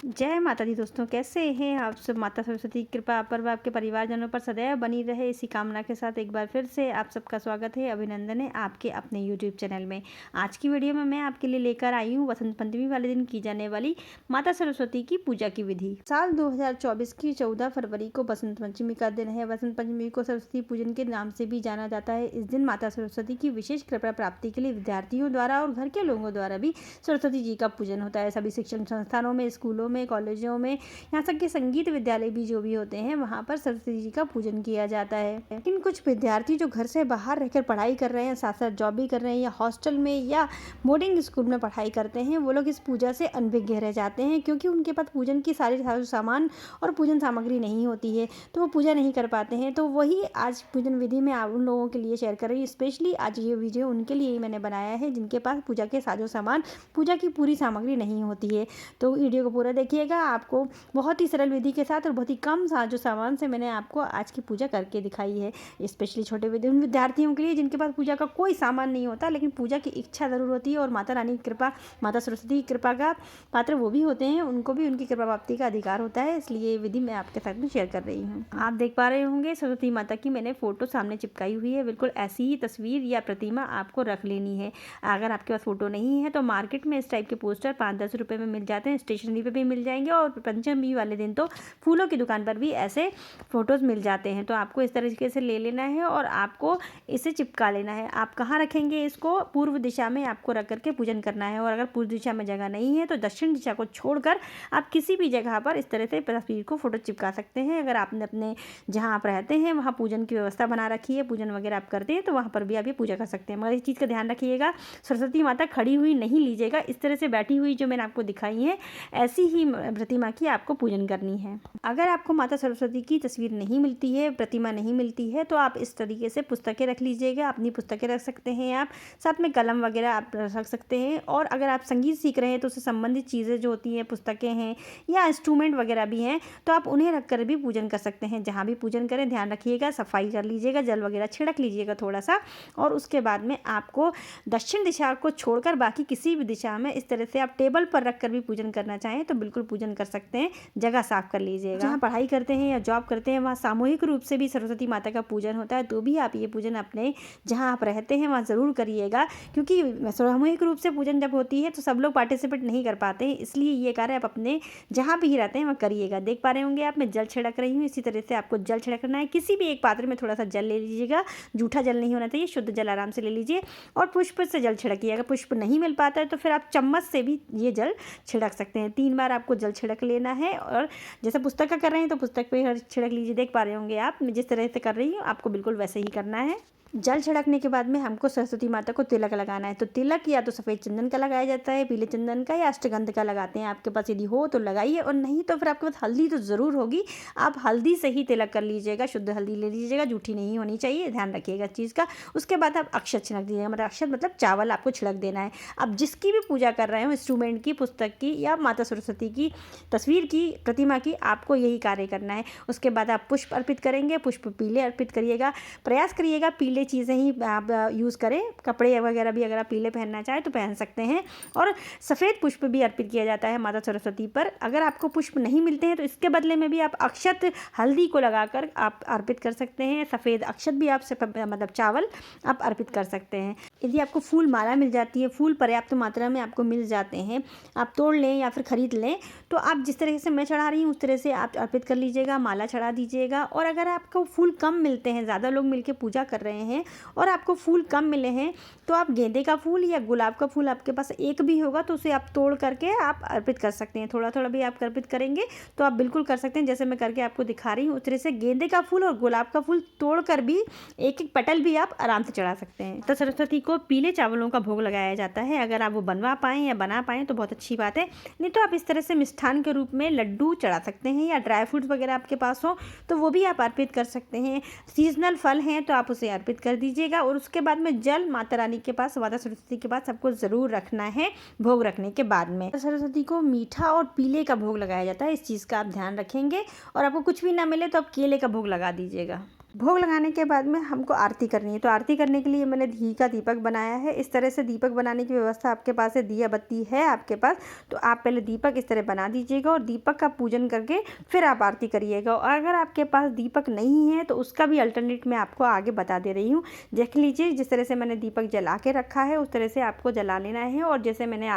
जय माता दी दोस्तों, कैसे हैं आप सब। माता सरस्वती की कृपा आप पर व आपके परिवारजनों पर सदैव बनी रहे, इसी कामना के साथ एक बार फिर से आप सबका स्वागत है, अभिनंदन है आपके अपने YouTube चैनल में। आज की वीडियो में मैं आपके लिए लेकर आई हूँ वसंत पंचमी वाले दिन की जाने वाली माता सरस्वती की पूजा की विधि। साल 2024 की 14 फरवरी को बसंत पंचमी का दिन है। बसंत पंचमी को सरस्वती पूजन के नाम से भी जाना जाता है। इस दिन माता सरस्वती की विशेष कृपा प्राप्ति के लिए विद्यार्थियों द्वारा और घर के लोगों द्वारा भी सरस्वती जी का पूजन होता है। सभी शिक्षण संस्थानों में, स्कूलों में, कॉलेजों में, यहाँ तक कि संगीत विद्यालय भी जो भी होते हैं वहाँ पर सरस्वती जी का पूजन किया जाता है। लेकिन कुछ विद्यार्थी जो घर से बाहर रहकर पढ़ाई कर रहे हैं, साथ साथ जॉब भी कर रहे हैं, या हॉस्टल में या बोर्डिंग स्कूल में पढ़ाई करते हैं, वो लोग इस पूजा से अनभिज्ञ रह जाते हैं, क्योंकि उनके पास पूजन की सारी सामान और पूजन सामग्री नहीं होती है, तो वो पूजा नहीं कर पाते हैं। तो वही आज पूजन विधि में आप उन लोगों के लिए शेयर कर रही हूँ। स्पेशली आज ये वीडियो उनके लिए ही मैंने बनाया है जिनके पास पूजा के साजो सामान, पूजा की पूरी सामग्री नहीं होती है। तो वीडियो को पूरा देखिएगा, आपको बहुत ही सरल विधि के साथ और बहुत ही कम साजो सामान से मैंने आपको आज की पूजा करके दिखाई है। स्पेशली छोटे विद्यार्थियों के लिए जिनके पास पूजा का कोई सामान नहीं होता, लेकिन पूजा की इच्छा ज़रूर होती है और माता रानी की कृपा, माता सरस्वती की कृपा का पात्र वो भी होते हैं, उनको भी उनकी कृपा प्राप्ति का अधिकार होता है। इसलिए ये विधि मैं आपके साथ में शेयर कर रही हूँ। आप देख पा रहे होंगे सरस्वती माता की मैंने फोटो सामने चिपकाई हुई है। बिल्कुल ऐसी ही तस्वीर या प्रतिमा आपको रख लेनी है। अगर आपके पास फोटो नहीं है तो मार्केट में इस टाइप के पोस्टर 5-10 रुपये में मिल जाते हैं, स्टेशनरी पे भी मिल जाएंगे, और पंचमी वाले दिन तो फूलों की दुकान पर भी ऐसे फोटोज़ मिल जाते हैं। तो आपको इस तरीके से ले लेना है और आपको इसे चिपका लेना है। आप कहाँ रखेंगे इसको? पूर्व दिशा में आपको रख करके पूजन करना है। और अगर पूर्व दिशा में जगह नहीं है तो दक्षिण दिशा को छोड़कर आप किसी भी जगह पर इस तरह से तस्वीर को फोटो चिपका सकते हैं। अगर आपने अपने जहाँ आप रहते हैं वहाँ पूजन की व्यवस्था बना रखी है, पूजन वगैरह आप करते हैं, तो वहाँ पर भी आप ये पूजा कर सकते हैं। मगर इस चीज़ का ध्यान रखिएगा, सरस्वती माता खड़ी हुई नहीं लीजिएगा। इस तरह से बैठी हुई जो मैंने आपको दिखाई है, ऐसी ही प्रतिमा की आपको पूजन करनी है। अगर आपको माता सरस्वती की तस्वीर नहीं मिलती है, प्रतिमा नहीं मिलती है, तो आप इस तरीके से पुस्तकें रख लीजिएगा। अपनी पुस्तकें रख सकते हैं, आप साथ में कलम वगैरह आप रख सकते हैं। और अगर आप संगीत सीख रहे हैं तो उससे संबंधित चीज़ें जो होती हैं, पुस्तकें हैं या इंस्ट्रूमेंट वगैरह भी हैं, तो आप उन्हें रख कर भी पूजन कर सकते हैं। जहाँ भी पूजन करें ध्यान रखिएगा, सफाई कर लीजिएगा, जल वगैरह छिड़क लीजिएगा थोड़ा सा। और उसके बाद में आपको दक्षिण दिशा को छोड़कर बाकी किसी भी दिशा में इस तरह से आप टेबल पर रख कर भी पूजन करना चाहें तो बिल्कुल पूजन कर सकते हैं। जगह साफ कर लीजिएगा। जहाँ पढ़ाई करते हैं या जॉब करते हैं वहाँ सामूहिक रूप से भी सरस्वती माता का पूजन होता है, तो भी आप ये पूजन अपने जहाँ आप रहते हैं वहाँ ज़रूर करिएगा, क्योंकि सामूहिक रूप से पूजन जब होती है तो सब लोग पार्टिसिपेट नहीं कर पाते हैं। इसलिए ये कार्य आप अपने जहाँ भी रहते हैं वहाँ करिएगा। देख पा रहे होंगे आप, मैं जल छिड़क रही हूँ। इसी तरह से आपको जल छिड़कना है। किसी भी एक पात्र में थोड़ा सा जल ले लीजिएगा, जूठा जल नहीं होना चाहिए, शुद्ध जल आराम से ले लीजिए और पुष्प से जल छिड़किएगा। पुष्प नहीं मिल पाता है तो फिर आप चम्मच से भी ये जल छिड़क सकते हैं। 3 बार आपको जल छिड़क लेना है। और जैसे पुस्तक का कर रहे हैं तो पुस्तक पे हर छिड़क लीजिए। देख पा रहे होंगे आप, मैं जिस तरह से कर रही हूँ आपको बिल्कुल वैसे ही करना है। जल छिड़कने के बाद में हमको सरस्वती माता को तिलक लगाना है। तो तिलक या तो सफ़ेद चंदन का लगाया जाता है, पीले चंदन का, या अष्टगंध का लगाते हैं। आपके पास यदि हो तो लगाइए, और नहीं तो फिर आपके पास हल्दी तो ज़रूर होगी, आप हल्दी से ही तिलक कर लीजिएगा। शुद्ध हल्दी ले लीजिएगा, जूठी नहीं होनी चाहिए, ध्यान रखिएगा इस चीज़ का। उसके बाद आप अक्षत छिड़क दीजिएगा, मतलब अक्षत मतलब चावल आपको छिड़क देना है। अब जिसकी भी पूजा कर रहे हो, इंस्ट्रूमेंट की, पुस्तक की, या माता सरस्वती की तस्वीर की, प्रतिमा की, आपको यही कार्य करना है। उसके बाद आप पुष्प अर्पित करेंगे। पुष्प पीले अर्पित करिएगा, प्रयास करिएगा पीले चीज़ें ही आप यूज़ करें। कपड़े वगैरह भी अगर आप पीले पहनना चाहें तो पहन सकते हैं। और सफ़ेद पुष्प भी अर्पित किया जाता है माता सरस्वती पर। अगर आपको पुष्प नहीं मिलते हैं तो इसके बदले में भी आप अक्षत हल्दी को लगाकर आप अर्पित कर सकते हैं। सफ़ेद अक्षत भी आप मतलब चावल आप अर्पित कर सकते हैं। यदि आपको फूल माला मिल जाती है, फूल पर्याप्त मात्रा में आपको मिल जाते हैं, आप तोड़ लें या फिर ख़रीद लें, तो आप जिस तरह से मैं चढ़ा रही हूँ उस तरह से आप अर्पित कर लीजिएगा, माला चढ़ा दीजिएगा। और अगर आपको फूल कम मिलते हैं, ज़्यादा लोग मिलकर पूजा कर रहे हैं और आपको फूल कम मिले हैं, तो आप गेंदे का फूल या गुलाब का फूल आपके पास एक भी होगा तो उसे आप तोड़ करके आप अर्पित कर सकते हैं। थोड़ा थोड़ा भी आप अर्पित करेंगे तो आप बिल्कुल कर सकते हैं। जैसे मैं करके आपको दिखा रही हूँ उस तरह से गेंदे का फूल और गुलाब का फूल तोड़ कर भी एक एक पटल भी आप आराम से चढ़ा सकते हैं। तो सरस्वती को पीले चावलों का भोग लगाया जाता है। अगर आप वो बनवा पाएँ या बना पाएँ तो बहुत अच्छी बात है, नहीं तो आप इस तरह से मिष्ठान के रूप में लड्डू चढ़ा सकते हैं, या ड्राई फ्रूट्स वगैरह आपके पास हो तो वो भी आप अर्पित कर सकते हैं। सीजनल फल हैं तो आप उसे अर्पित कर दीजिएगा। और उसके बाद में जल माता रानी के पास, माता सरस्वती के पास सबको ज़रूर रखना है भोग रखने के बाद में। सरस्वती को मीठा और पीले का भोग लगाया जाता है, इस चीज़ का आप ध्यान रखेंगे। और आपको कुछ भी ना मिले तो आप केले का भोग लगा दीजिएगा। भोग लगाने के बाद में हमको आरती करनी है। तो आरती करने के लिए मैंने घी का दीपक बनाया है। इस तरह से दीपक बनाने की व्यवस्था आपके पास है, दिया बत्ती है आपके पास, तो आप पहले दीपक इस तरह बना दीजिएगा और दीपक का पूजन करके फिर आप आरती करिएगा। और अगर आपके पास दीपक नहीं है तो उसका भी अल्टरनेट मैं आपको आगे बता दे रही हूँ। देख लीजिए, जिस तरह से मैंने दीपक जला के रखा है उस तरह से आपको जला लेना है। और जैसे मैंने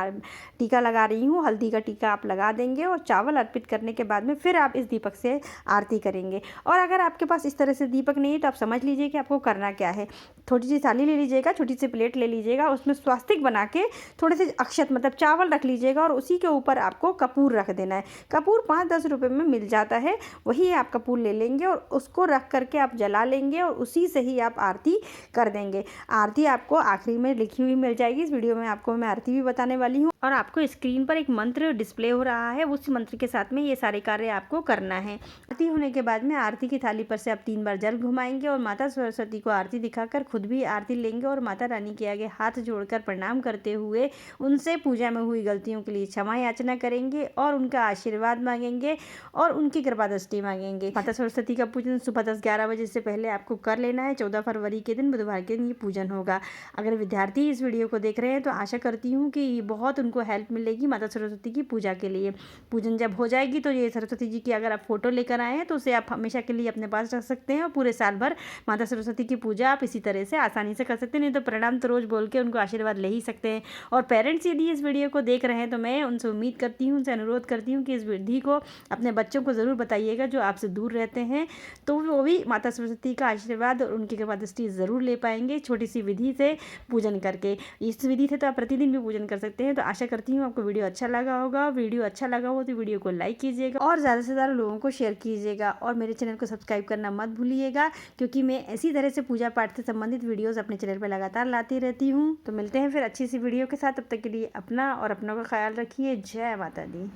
टीका लगा रही हूँ, हल्दी का टीका आप लगा देंगे और चावल अर्पित करने के बाद में फिर आप इस दीपक से आरती करेंगे। और अगर आपके पास इस तरह से दीपक नहीं है तो आप समझ लीजिए कि आपको करना क्या है। छोटी सी थाली ले लीजिएगा, छोटी सी प्लेट ले लीजिएगा, उसमें स्वास्तिक बना के थोड़े से अक्षत मतलब चावल रख लीजिएगा और उसी के ऊपर आपको कपूर रख देना है। कपूर 5-10 रुपये में मिल जाता है, वही आप कपूर ले लेंगे और उसको रख करके आप जला लेंगे और उसी से ही आप आरती कर देंगे। आरती आपको आखिरी में लिखी हुई मिल जाएगी। इस वीडियो में आपको मैं आरती भी बताने वाली हूँ और आपको स्क्रीन पर एक मंत्र डिस्प्ले हो रहा है, उस मंत्र के साथ में ये सारे कार्य आपको करना है। आरती होने के बाद में आरती की थाली पर से आप 3 बार जल घुमाएंगे और माता सरस्वती को आरती दिखाकर खुद भी आरती लेंगे और माता रानी के आगे हाथ जोड़कर प्रणाम करते हुए उनसे पूजा में हुई गलतियों के लिए क्षमा याचना करेंगे और उनका आशीर्वाद मांगेंगे और उनकी कृपा दृष्टि मांगेंगे। माता सरस्वती का पूजन सुबह 10-11 बजे से पहले आपको कर लेना है। 14 फरवरी के दिन, बुधवार के दिन ये पूजन होगा। अगर विद्यार्थी इस वीडियो को देख रहे हैं तो आशा करती हूँ कि बहुत उनको हेल्प मिलेगी माता सरस्वती की पूजा के लिए। पूजन जब हो जाएगी तो ये सरस्वती जी की अगर आप फोटो लेकर आए हैं तो उसे आप हमेशा के लिए अपने पास रख सकते हैं और पूरे साल भर माता सरस्वती की पूजा आप इसी तरह से आसानी से कर सकते हैं। नहीं तो प्रणाम तो रोज़ बोल के उनको आशीर्वाद ले ही सकते हैं। और पेरेंट्स यदि इस वीडियो को देख रहे हैं तो मैं उनसे उम्मीद करती हूँ, उनसे अनुरोध करती हूँ कि इस विधि को अपने बच्चों को ज़रूर बताइएगा जो आपसे दूर रहते हैं, तो वो भी माता सरस्वती का आशीर्वाद और उनकी कृपा दृष्टि ज़रूर ले पाएंगे छोटी सी विधि से पूजन करके। इस विधि से तो आप प्रतिदिन भी पूजन कर सकते हैं। तो आशा करती हूँ आपको वीडियो अच्छा लगा होगा। वीडियो अच्छा लगा हो तो वीडियो को लाइक कीजिएगा और ज़्यादा से ज़्यादा लोगों को शेयर कीजिएगा और मेरे चैनल को सब्सक्राइब करना मत भूलिएगा, क्योंकि मैं इसी तरह से पूजा पाठ से संबंधित वीडियोस अपने चैनल पर लगातार लाती रहती हूँ। तो मिलते हैं फिर अच्छी सी वीडियो के साथ, तब तक के लिए अपना और अपनों का ख्याल रखिए। जय माता दी।